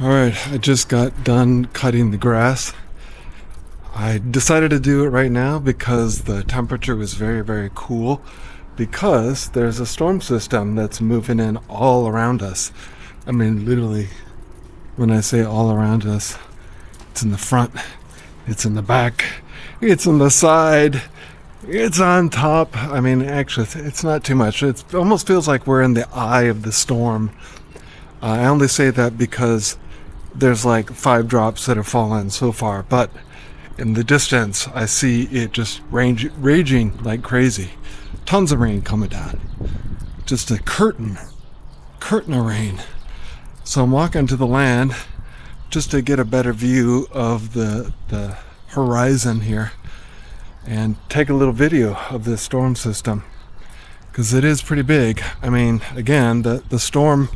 Alright, I just got done cutting the grass. I decided to do it right now because the temperature was very, very cool, because there's a storm system that's moving in all around us. I mean, literally, when I say all around us, it's in the front, it's in the back, it's on the side, it's on top. I mean, actually, it's not too much. It almost feels like we're in the eye of the storm. I only say that because there's like 5 drops that have fallen so far, but in the distance I see it just raging like crazy. Tons of rain coming down. Just a curtain of rain. So I'm walking to the land just to get a better view of the horizon here and take a little video of this storm system, because it is pretty big. I mean, again, the storm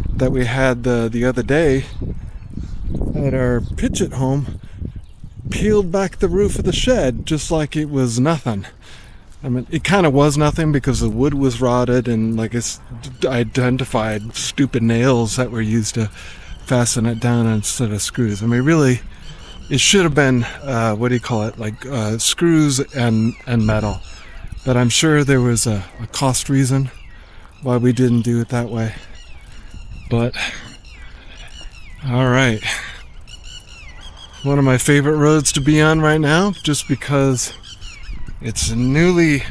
that we had the other day at our Phichit home peeled back the roof of the shed just like it was nothing. I mean, it kind of was nothing because the wood was rotted, and like it's identified stupid nails that were used to fasten it down instead of screws. I mean, really, it should have been screws and metal. But I'm sure there was a cost reason why we didn't do it that way. But all right, one of my favorite roads to be on right now, just because it's newly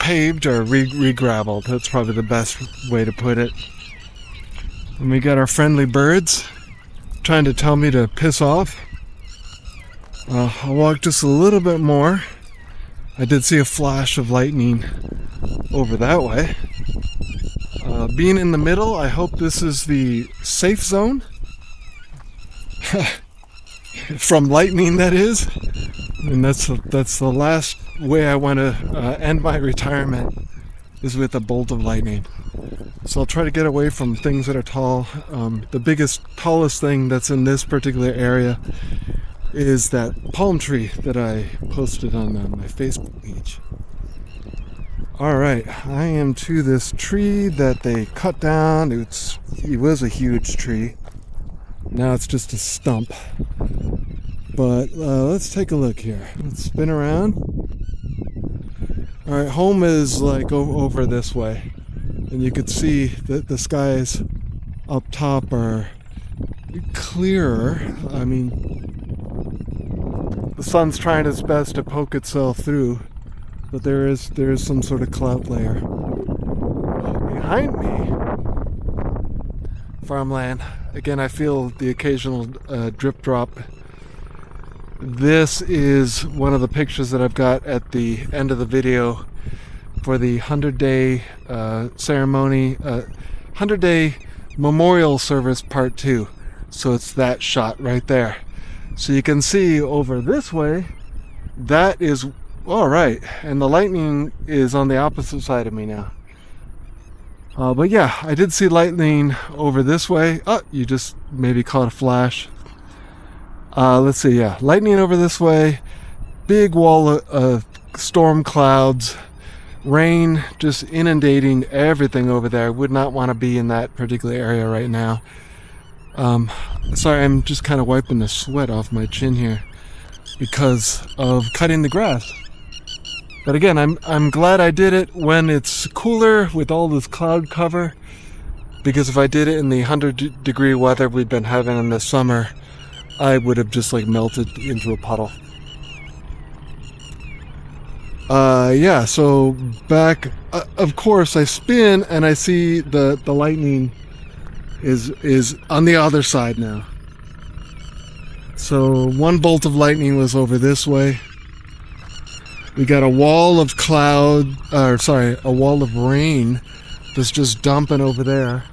paved or re-graveled. That's probably the best way to put it. And we got our friendly birds trying to tell me to piss off. I'll walk just a little bit more. I did see a flash of lightning over that way. Being in the middle, I hope this is the safe zone. From lightning, that is. And that's the last way I want to end my retirement, is with a bolt of lightning. So I'll try to get away from things that are tall. The tallest thing that's in this particular area is that palm tree that I posted on my Facebook page. Alright, I am to this tree that they cut down. It was a huge tree. Now it's just a stump. But let's take a look here. Let's spin around. Alright, home is like over this way. And you can see that the skies up top are clearer. I mean, the sun's trying its best to poke itself through, but there is some sort of cloud layer. Behind me, farmland. Again, I feel the occasional drip drop. This is one of the pictures that I've got at the end of the video for the 100-day ceremony, 100-day memorial service part 2. So it's that shot right there. So you can see over this way, that is all right, and the lightning is on the opposite side of me now. But yeah, I did see lightning over this way. Oh, you just maybe caught a flash. Let's see, yeah, lightning over this way, big wall of storm clouds, rain just inundating everything over there. I would not want to be in that particular area right now. Sorry, I'm just kind of wiping the sweat off my chin here because of cutting the grass. But again, I'm glad I did it when it's cooler with all this cloud cover, because if I did it in the 100-degree weather we've been having in the summer, I would have just like melted into a puddle. Yeah, so back, of course I spin and I see the lightning is on the other side now. So one bolt of lightning was over this way. We got a wall of a wall of rain that's just dumping over there.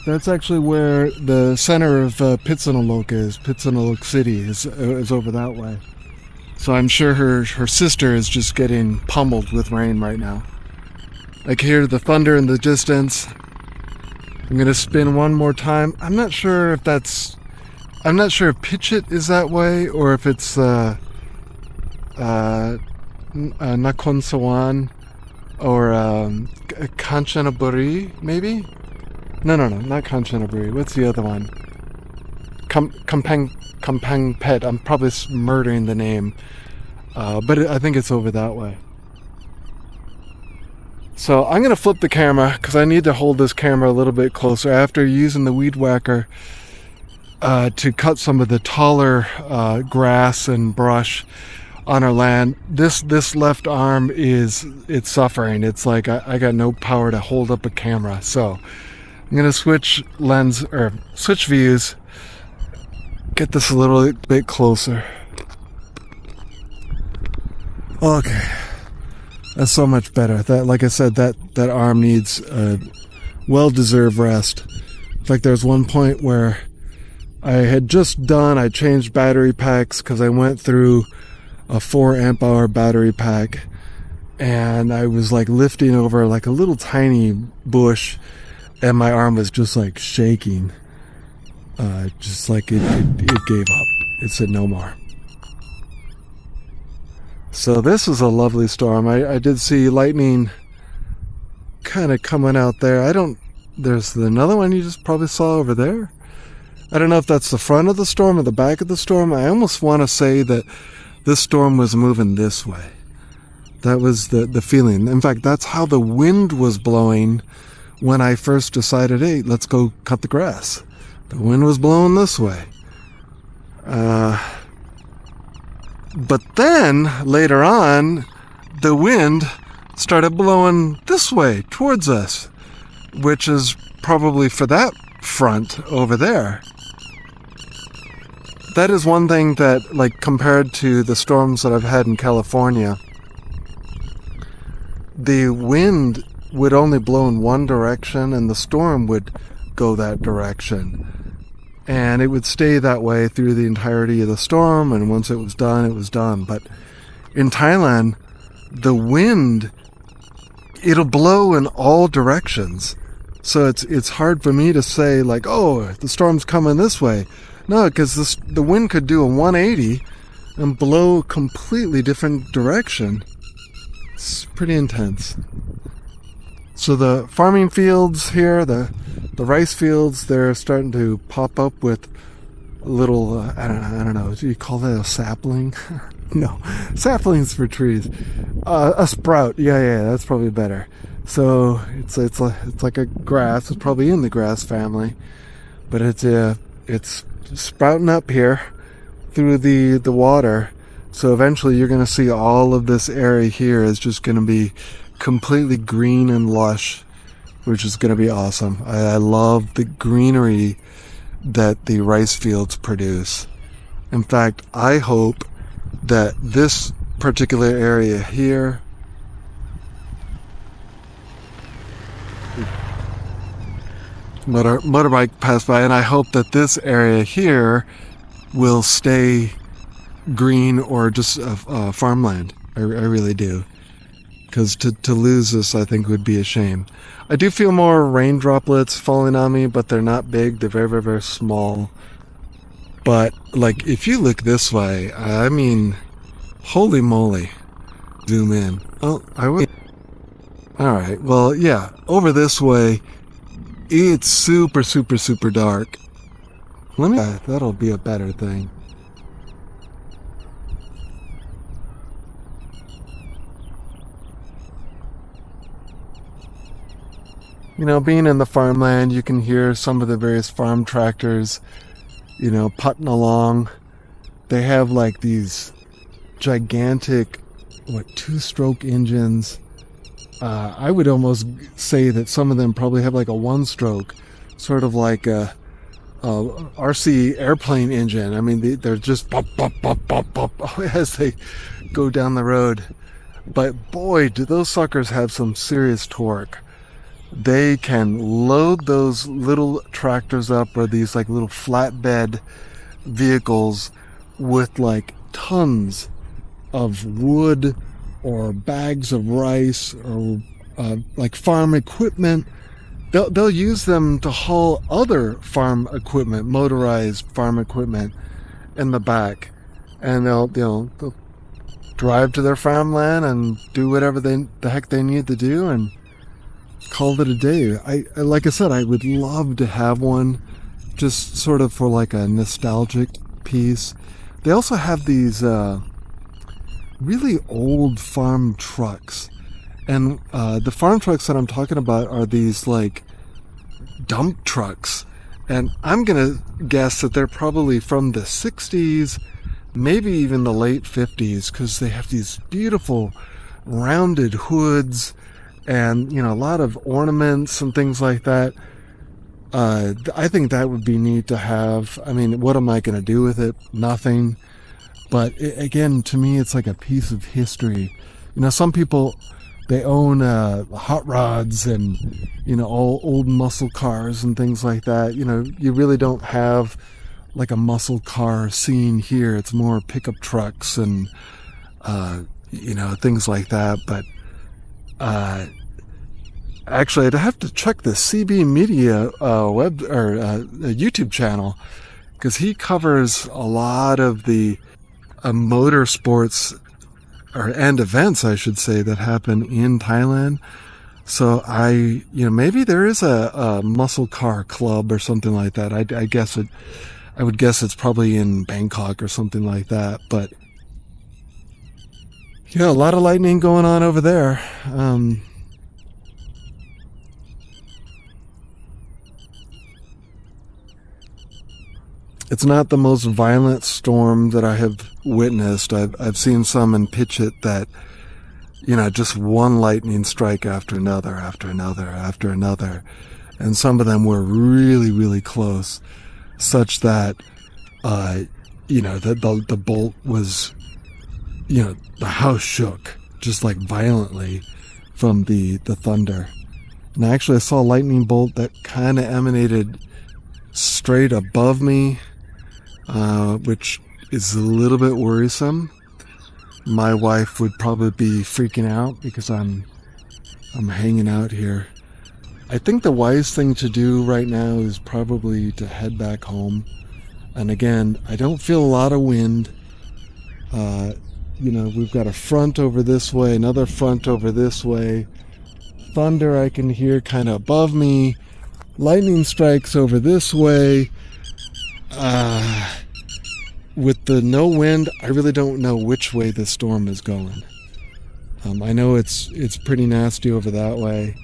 That's actually where the center of Phitsanulok is. Phitsanulok city is over that way. So I'm sure her sister is just getting pummeled with rain right now. I can hear the thunder in the distance. I'm gonna spin one more time. I'm not sure if Phichit is that way or if it's Nakhon Sawan or Kanchanaburi, maybe? No, not Kanchanaburi. What's the other one? Kampang Pet. I'm probably murdering the name, but I think it's over that way. So I'm going to flip the camera because I need to hold this camera a little bit closer after using the weed whacker to cut some of the taller grass and brush on our land. This left arm it's suffering. It's like I got no power to hold up a camera. So I'm going to switch views, get this a little bit closer. Okay. That's so much better. That, like I said, that arm needs a well-deserved rest. In fact, there's one point where I changed battery packs because I went through a 4 amp hour battery pack, and I was like lifting over like a little tiny bush, and my arm was just like shaking. Just like it gave up. It said no more. So this is a lovely storm. I did see lightning kind of coming out there. There's another one you just probably saw over there. I don't know if that's the front of the storm or the back of the storm. I almost want to say that this storm was moving this way. That was the feeling. In fact, that's how the wind was blowing when I first decided, hey, let's go cut the grass. The wind was blowing this way. But then, later on, the wind started blowing this way, towards us, which is probably for that front over there. That is one thing that, like, compared to the storms that I've had in California, the wind would only blow in one direction, and the storm would go that direction. And it would stay that way through the entirety of the storm, and once it was done, it was done. But in Thailand, the wind, it'll blow in all directions. So it's hard for me to say, like, oh, the storm's coming this way. No, because the wind could do a 180 and blow a completely different direction. It's pretty intense. So the farming fields here, the rice fields, they're starting to pop up with a little, I don't know, do you call that a sapling? No, saplings for trees. A sprout, yeah, that's probably better. So it's like a grass. It's probably in the grass family, but it's sprouting up here through the water. So eventually you're going to see all of this area here is just going to be completely green and lush, which is going to be awesome. I love the greenery that the rice fields produce. In fact, I hope that this particular area here motorbike passed by, and I hope that this area here will stay green or just farmland. I really do. Because to lose this, I think, would be a shame. I do feel more rain droplets falling on me, but they're not big. They're very, very, very small. But, like, if you look this way, I mean, holy moly. Zoom in. Oh, I will. Alright, well, yeah. Over this way, it's super, super, super dark. That'll be a better thing. You know, being in the farmland, you can hear some of the various farm tractors, you know, putting along. They have like these gigantic, two-stroke engines. I would almost say that some of them probably have like a one-stroke, sort of like a RC airplane engine. I mean, they're just pop, pop, pop, pop, pop as they go down the road. But boy, do those suckers have some serious torque. They can load those little tractors up, or these like little flatbed vehicles, with like tons of wood or bags of rice or like farm equipment. They'll use them to haul other farm equipment, motorized farm equipment, in the back, and they'll drive to their farmland and do whatever the heck they need to do and call it a day. Like I said, I would love to have one just sort of for like a nostalgic piece. They also have these really old farm trucks. And the farm trucks that I'm talking about are these like dump trucks. And I'm going to guess that they're probably from the 60s, maybe even the late 50s, because they have these beautiful rounded hoods and, you know, a lot of ornaments and things like that. I think that would be neat to have. I mean, what am I going to do with it? Nothing. But again, to me, it's like a piece of history. You know, some people, they own hot rods and, you know, all old muscle cars and things like that. You know, you really don't have like a muscle car scene here. It's more pickup trucks and, you know, things like that. But actually, I'd have to check the CB Media web or YouTube channel, because he covers a lot of the motorsports and events, I should say, that happen in Thailand. So you know, maybe there is a muscle car club or something like that. I would guess it's probably in Bangkok or something like that. But yeah, a lot of lightning going on over there. It's not the most violent storm that I have witnessed. I've seen some in Phichit that, you know, just one lightning strike after another, after another, after another. And some of them were really, really close, such that, you know, the bolt was, you know, the house shook just like violently from the thunder. And actually I saw a lightning bolt that kind of emanated straight above me, which is a little bit worrisome. My wife would probably be freaking out because I'm hanging out here. I think the wise thing to do right now is probably to head back home. And again, I don't feel a lot of wind. You know, we've got a front over this way, another front over this way. Thunder I can hear kind of above me. Lightning strikes over this way. With the no wind, I really don't know which way the storm is going. I know it's pretty nasty over that way.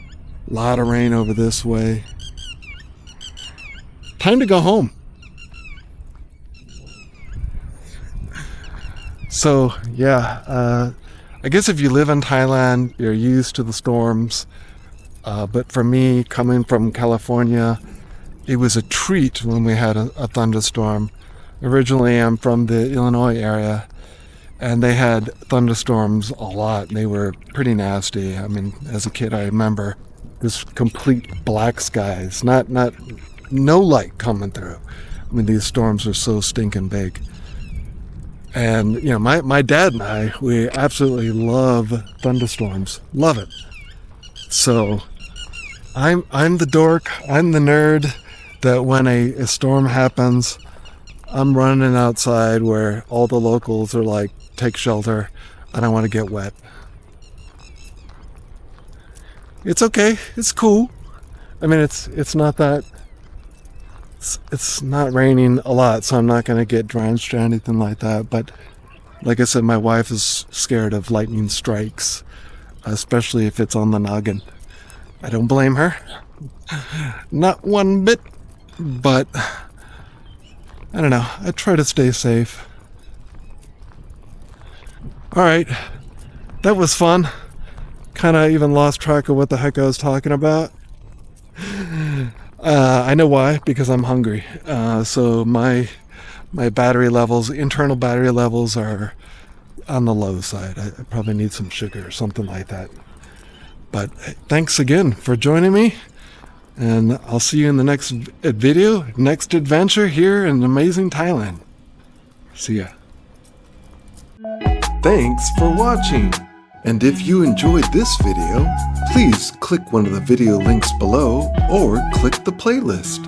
A lot of rain over this way. Time to go home. So, yeah, I guess if you live in Thailand, you're used to the storms. But for me, coming from California, it was a treat when we had a thunderstorm. Originally, I'm from the Illinois area, and they had thunderstorms a lot. They were pretty nasty. I mean, as a kid, I remember this complete black skies, no light coming through. I mean, these storms are so stinking big. And, you know, my dad and I, we absolutely love thunderstorms. Love it. So I'm the dork, I'm the nerd that when a storm happens, I'm running outside where all the locals are like, take shelter. I don't want to get wet. It's okay. It's cool. I mean, it's not that. It's not raining a lot, so I'm not going to get drenched or anything like that. But like I said, my wife is scared of lightning strikes, especially if it's on the noggin. I don't blame her. Not one bit. But I don't know. I try to stay safe. All right. That was fun. Kind of even lost track of what the heck I was talking about. I know why, because I'm hungry. So my battery levels, internal battery levels, are on the low side. I probably need some sugar or something like that. But thanks again for joining me. And I'll see you in the next video, next adventure here in amazing Thailand. See ya. Thanks for watching. And if you enjoyed this video, please click one of the video links below or click the playlist.